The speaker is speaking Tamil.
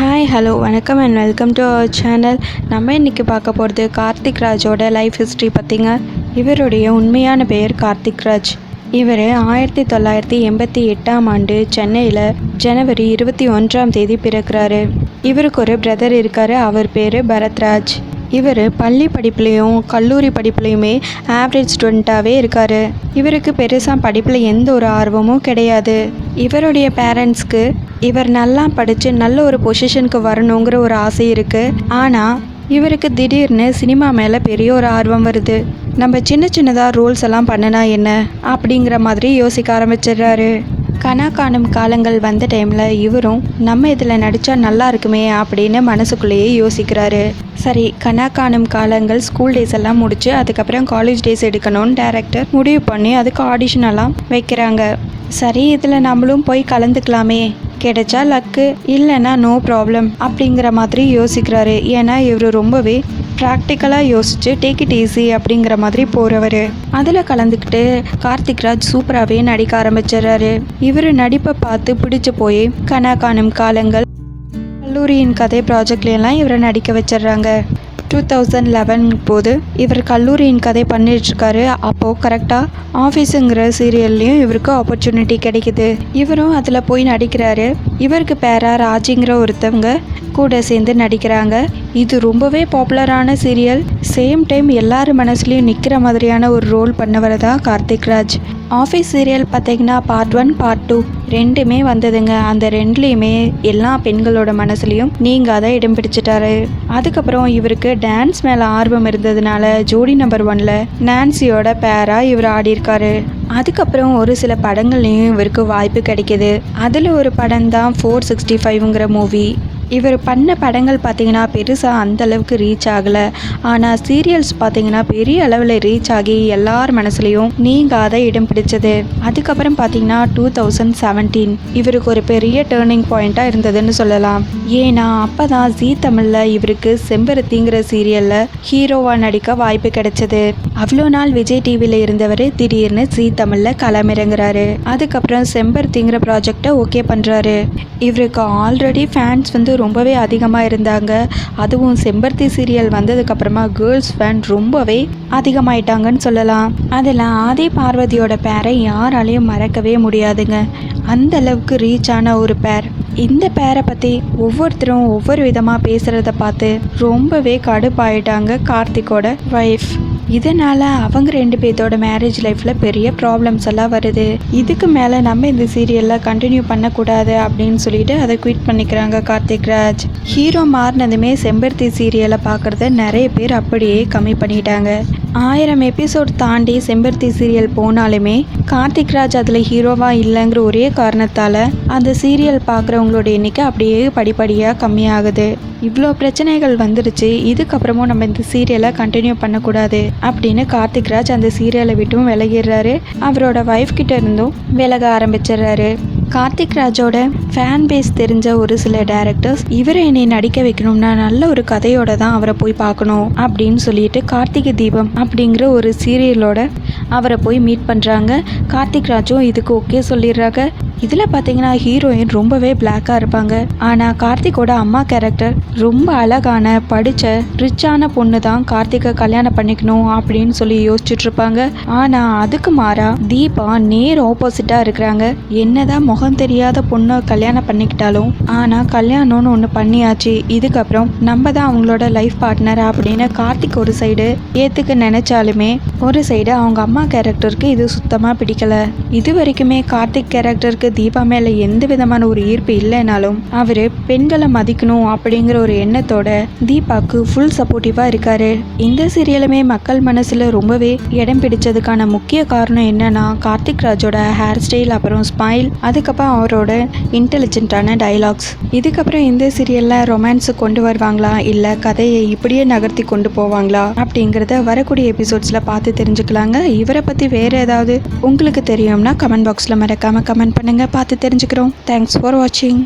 ஹாய் ஹலோ வணக்கம் and welcome to our channel. நம்ம இன்றைக்கி பார்க்க போகிறது கார்த்திக் ராஜோட லைஃப் ஹிஸ்ட்ரி பற்றிங்க. இவருடைய உண்மையான பெயர் கார்த்திக் ராஜ். இவர் 1988ஆம் ஆண்டு சென்னையில் ஜனவரி 21ஆம் தேதி பிறக்கிறாரு. இவருக்கு ஒரு பிரதர் இருக்கார். அவர் பேர் பரத்ராஜ். இவர் பள்ளி படிப்புலேயும் கல்லூரி படிப்புலேயுமே ஆவரேஜ் ஸ்டூடெண்ட்டாகவே இருக்கார். இவருக்கு பெருசாக படிப்பில் எந்த ஒரு ஆர்வமும் கிடையாது. இவருடைய பேரண்ட்ஸ்க்கு இவர் நல்லா படித்து நல்ல ஒரு பொசிஷனுக்கு வரணுங்கிற ஒரு ஆசை இருக்குது. ஆனால் இவருக்கு திடீர்னு சினிமா மேலே பெரிய ஒரு ஆர்வம் வருது. நம்ம சின்ன சின்னதாக ரோல்ஸ் எல்லாம் பண்ணினா என்ன அப்படிங்கிற மாதிரி யோசிக்க ஆரம்பிச்சிடுறாரு. கனா காணும் காலங்கள் வந்த டைமில் இவரும் நம்ம இதில் நடித்தா நல்லா இருக்குமே அப்படின்னு மனசுக்குள்ளேயே யோசிக்கிறாரு. சரி, கனா காணும் காலங்கள் ஸ்கூல் டேஸ் எல்லாம் முடிச்சு அதுக்கப்புறம் காலேஜ் டேஸ் எடுக்கணும்னு டைரக்டர் முடிவு பண்ணி அதுக்கு ஆடிஷன் எல்லாம் வைக்கிறாங்க. சரி, இதில் நம்மளும் போய் கலந்துக்கலாமே, கிடைச்சா லக்கு, இல்லைன்னா நோ ப்ராப்ளம் அப்படிங்கிற மாதிரி யோசிக்கிறாரு. ஏன்னா இவர் ரொம்பவே ப்ராக்டிக்கலாக யோசிச்சு டேக் இட் ஈஸி அப்படிங்கிற மாதிரி போகிறவர். அதில் கலந்துக்கிட்டு கார்த்திக் ராஜ் சூப்பராகவே நடிக்க ஆரம்பிச்சிடுறாரு. இவர் நடிப்பை பார்த்து பிடிச்சி போய் கனா காணும் காலங்கள், கல்லூரியின் கதை ப்ராஜெக்ட்லாம் இவரை நடிக்க வச்சிடுறாங்க. 2011 போது இவர் கல்லூரியின் கதை பண்ணிட்டுருக்காரு. அப்போது கரெக்டாக ஆஃபீஸுங்கிற சீரியல்லையும் இவருக்கு ஆப்பர்ச்சுனிட்டி கிடைக்குது. இவரும் அதில் போய் நடிக்கிறாரு. இவருக்கு பேரா ராஜிங்கிற ஒருத்தவங்க கூட சேர்ந்து நடிக்கிறாங்க. இது ரொம்பவே பாப்புலரான சீரியல். சேம் டைம் எல்லார் மனசுலையும் நிற்கிற மாதிரியான ஒரு ரோல் பண்ணவர் தான் கார்த்திக் ராஜ். ஆஃபீஸ் சீரியல் பார்த்தீங்கன்னா பார்ட் 1 பார்ட் 2 ரெண்டுமே வந்ததுங்க. அந்த ரெண்டுலேயுமே எல்லா பெண்களோட மனசுலையும் நீங்காத இடம் பிடிச்சிட்டாரு. அதுக்கப்புறம் இவருக்கு டான்ஸ் மேலே ஆர்வம் இருந்ததுனால ஜோடி நம்பர் 1ல் நான்சியோட பேராக இவர் ஆடியிருக்காரு. அதுக்கப்புறம் ஒரு சில படங்கள்லேயும் இவருக்கு வாய்ப்பு கிடைக்கிது. அதில் ஒரு படம் தான் 465ங்கிற மூவி. இவர் பண்ண படங்கள் பார்த்திங்கன்னா பெருசாக அந்தளவுக்கு ரீச் ஆகலை. ஆனால் சீரியல்ஸ் பார்த்திங்கன்னா பெரிய அளவில் ரீச் ஆகி எல்லார் மனசுலையும் நீங்காத இடம் பிடிச்சது. அதுக்கப்புறம் பார்த்திங்கன்னா 2017 இவருக்கு ஒரு பெரிய டேர்னிங் பாயிண்ட்டாக இருந்ததுன்னு சொல்லலாம். ஏன்னா அப்போ தான் ஜீ தமிழில் இவருக்கு செம்பருத்திங்கிற சீரியலில் ஹீரோவாக நடிக்க வாய்ப்பு கிடைச்சது. அவ்வளோ நாள் விஜய் டிவியில் இருந்தவர் திடீர்னு ஜீ தமிழில் களமிறங்குறாரு. அதுக்கப்புறம் செம்பருத்திங்கிற ப்ராஜெக்டை ஓகே பண்ணுறாரு. இவருக்கு ஆல்ரெடி ஃபேன்ஸ் ரொம்பவே அதிகமாக இருந்தாங்க. அதுவும் செம்பருத்தி சீரியல் வந்ததுக்கப்புறமா கேர்ள்ஸ் ஃபேன் ரொம்பவே அதிகமாயிட்டாங்கன்னு சொல்லலாம். அதில் ஆதி பார்வதியோட பேரை யாராலையும் மறக்கவே முடியாதுங்க. அந்த அளவுக்கு ரீச் ஆன ஒரு பேர். இந்த பேரை பற்றி ஒவ்வொருத்தரும் ஒவ்வொரு விதமாக பேசுகிறத பார்த்து ரொம்பவே கடுப்பாயிட்டாங்க கார்த்திக்கோட ஒய்ஃப். இதனால் அவங்க 2 பேர்த்தோட மேரேஜ் லைஃப்பில் பெரிய ப்ராப்ளம்ஸ் எல்லாம் வருது. இதுக்கு மேலே நம்ம இந்த சீரியலில் கண்டினியூ பண்ணக்கூடாது அப்படின்னு சொல்லிட்டு அதை குவிட் பண்ணிக்கிறாங்க கார்த்திக் ராஜ். ஹீரோ மாறினதுமே செம்பருத்தி சீரியலை பார்க்குறத நிறைய பேர் அப்படியே கம்மி பண்ணிட்டாங்க. 1000 எபிசோட் தாண்டி செம்பருத்தி சீரியல் போனாலுமே கார்த்திக் ராஜ் அதில் ஹீரோவாக இல்லைங்கிற ஒரே காரணத்தால் அந்த சீரியல் பார்க்குறவங்களோட எண்ணிக்கை அப்படியே படிப்படியாக கம்மியாகுது. இவ்வளோ பிரச்சனைகள் வந்துடுச்சு, இதுக்கப்புறமும் நம்ம இந்த சீரியலை கண்டினியூ பண்ணக்கூடாது அப்படின்னு கார்த்திக் ராஜ் அந்த சீரியலை விட்டும் விலகிடுறாரு. அவரோட ஒய்ஃப் கிட்ட இருந்தும் விலக ஆரம்பிச்சிடுறாரு. கார்த்திக் ராஜோட ஃபேன் பேஸ் தெரிஞ்ச ஒரு சில டைரக்டர்ஸ் இவரை என்னை நடிக்க வைக்கணும்னா நல்ல ஒரு கதையோட தான் அவரை போய் பார்க்கணும் அப்படின்னு சொல்லிட்டு கார்த்திகை தீபம் அப்படிங்கிற ஒரு சீரியலோட அவரை போய் மீட் பண்ணுறாங்க. கார்த்திக் ராஜும் இதுக்கு ஓகே சொல்லிடுறாங்க. இதில் பார்த்தீங்கன்னா ஹீரோயின் ரொம்பவே பிளாக்காக இருப்பாங்க. ஆனால் கார்த்திகோட அம்மா கேரக்டர் ரொம்ப அழகான படித்த ரிச்சான பொண்ணு தான் கார்த்திகை கல்யாணம் பண்ணிக்கணும் அப்படின்னு சொல்லி யோசிச்சுட்டு இருப்பாங்க. ஆனால் அதுக்கு மாறா தீபா நேர் ஆப்போசிட்டாக இருக்கிறாங்க. என்னதான் முகம் தெரியாத பொண்ணை கல்யாணம் பண்ணிக்கிட்டாலும் ஆனால் கல்யாணம்னு ஒன்று பண்ணியாச்சு, இதுக்கப்புறம் நம்ம தான் அவங்களோட லைஃப் பார்ட்னர் அப்படின்னு கார்த்திக் ஒரு சைடு ஏற்றுக்க நினைச்சாலுமே ஒரு சைடு அவங்க அம்மா கேரக்டருக்கு இது சுத்தமாக பிடிக்கல. இது வரைக்குமே கார்த்திக் கேரக்டருக்கு தீபா மேலே எந்த விதமான ஒரு ஈர்ப்பு இல்லைனாலும் அவர் பெண்களை மதிக்கணும் அப்படிங்கிற ஒரு எண்ணத்தோட தீபாவுக்கு ஃபுல் சப்போர்ட்டிவாக இருக்காரு. இந்த சீரியலுமே மக்கள் மனசில் ரொம்பவே இடம் பிடிச்சதுக்கான முக்கிய காரணம் என்னன்னா கார்த்திக் ராஜோட ஹேர் ஸ்டைல், அப்புறம் ஸ்மைல், அதுக்கப்புறம் அவரோட இன்டெலிஜென்ட்டான டைலாக்ஸ். இதுக்கப்புறம் இந்த சீரியலில் ரொமான்ஸு கொண்டு வருவாங்களா இல்லை கதையை இப்படியே நகர்த்தி கொண்டு போவாங்களா அப்படிங்கிறத வரக்கூடிய எபிசோட்ஸில் பார்த்து தெரிஞ்சுக்கலாங்க. இவரை பற்றி வேறு ஏதாவது உங்களுக்கு தெரியும்னா கமெண்ட் பாக்ஸில் மறக்காமல் கமெண்ட் பண்ணுங்கள். பார்த்து தெரிஞ்சுக்கிறோம். தேங்க்ஸ் ஃபார் வாட்சிங்.